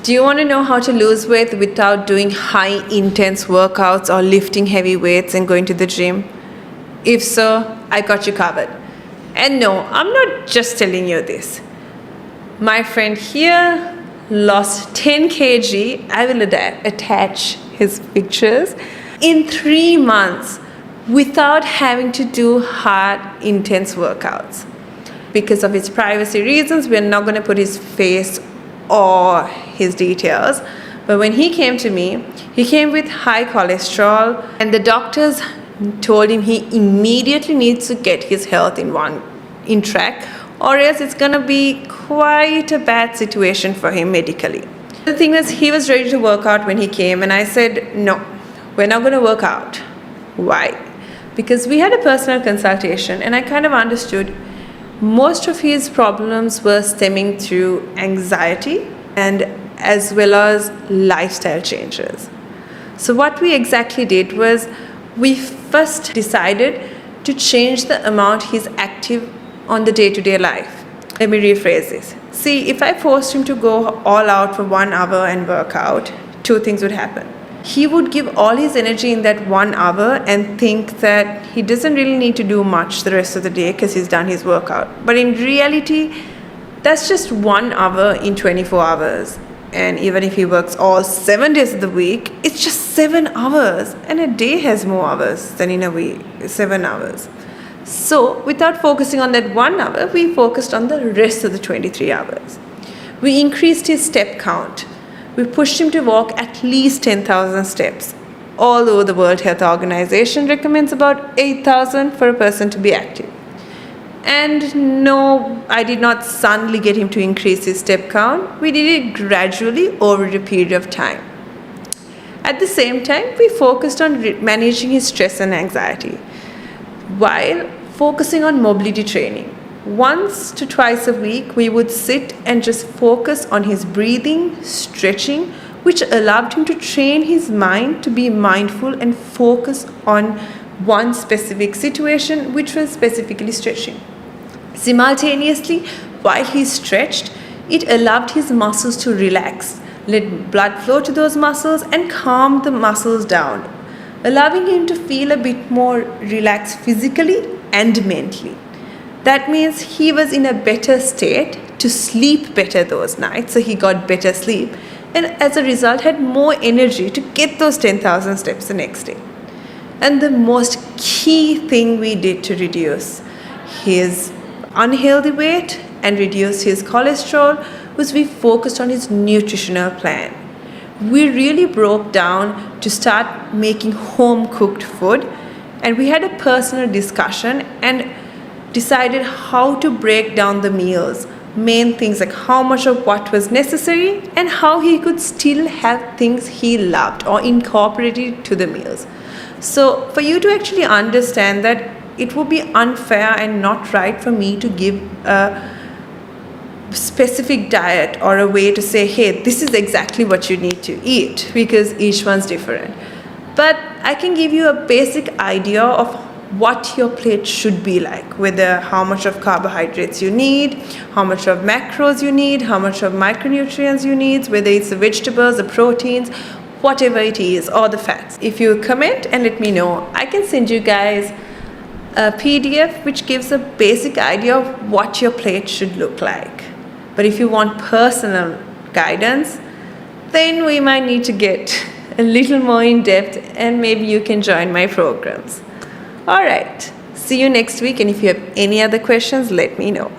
Do you want to know how to lose weight without doing high intense workouts or lifting heavy weights and going to the gym? If so, I got you covered. And no, I'm not just telling you this. My friend here lost 10 kg. I will attach his pictures in 3 months without having to do hard, intense workouts. Because of his privacy reasons, we're not going to put his face or his details. But when he came to me, he came with high cholesterol, and the doctors told him he immediately needs to get his health in track, or else it's going to be quite a bad situation for him medically. The thing was, he was ready to work out when he came, and I said, no, we're not going to work out. Why? Because we had a personal consultation, and I kind of understood most of his problems were stemming through anxiety and as well as lifestyle changes. So what we exactly did was, we first decided to change the amount he's active on the day-to-day life. Let me rephrase this. See, if I forced him to go all out for 1 hour and work out, 2 things would happen. He would give all his energy in that 1 hour and think that he doesn't really need to do much the rest of the day because he's done his workout. But in reality, that's just 1 hour in 24 hours. And even if he works all 7 days of the week, it's just 7 hours. And a day has more hours than in a week, 7 hours. So without focusing on that 1 hour, we focused on the rest of the 23 hours. We increased his step count. We pushed him to walk at least 10,000 steps. Although the World Health Organization recommends about 8,000 for a person to be active. And no, I did not suddenly get him to increase his step count. We did it gradually over a period of time. At the same time, we focused on managing his stress and anxiety while focusing on mobility training. Once to twice a week, we would sit and just focus on his breathing, stretching, which allowed him to train his mind to be mindful and focus on one specific situation, which was specifically stretching. Simultaneously, while he stretched, it allowed his muscles to relax, let blood flow to those muscles and calm the muscles down, allowing him to feel a bit more relaxed physically and mentally. That means he was in a better state to sleep better those nights, so he got better sleep, and as a result had more energy to get those 10,000 steps the next day. And the most key thing we did to reduce his unhealthy weight and reduce his cholesterol was we focused on his nutritional plan. We really broke down to start making home cooked food, and we had a personal discussion and decided how to break down the meals, main things like how much of what was necessary and how he could still have things he loved or incorporate it to the meals. So for you to actually understand that it would be unfair and not right for me to give a specific diet or a way to say, hey, this is exactly what you need to eat, because each one's different. But I can give you a basic idea of what your plate should be like, whether how much of carbohydrates you need, how much of macros you need, how much of micronutrients you need, whether it's the vegetables, the proteins, whatever it is, or the fats. If you comment and let me know, I can send you guys a PDF which gives a basic idea of what your plate should look like. But if you want personal guidance, then we might need to get a little more in depth, and maybe you can join my programs. All right, see you next week, and if you have any other questions, let me know.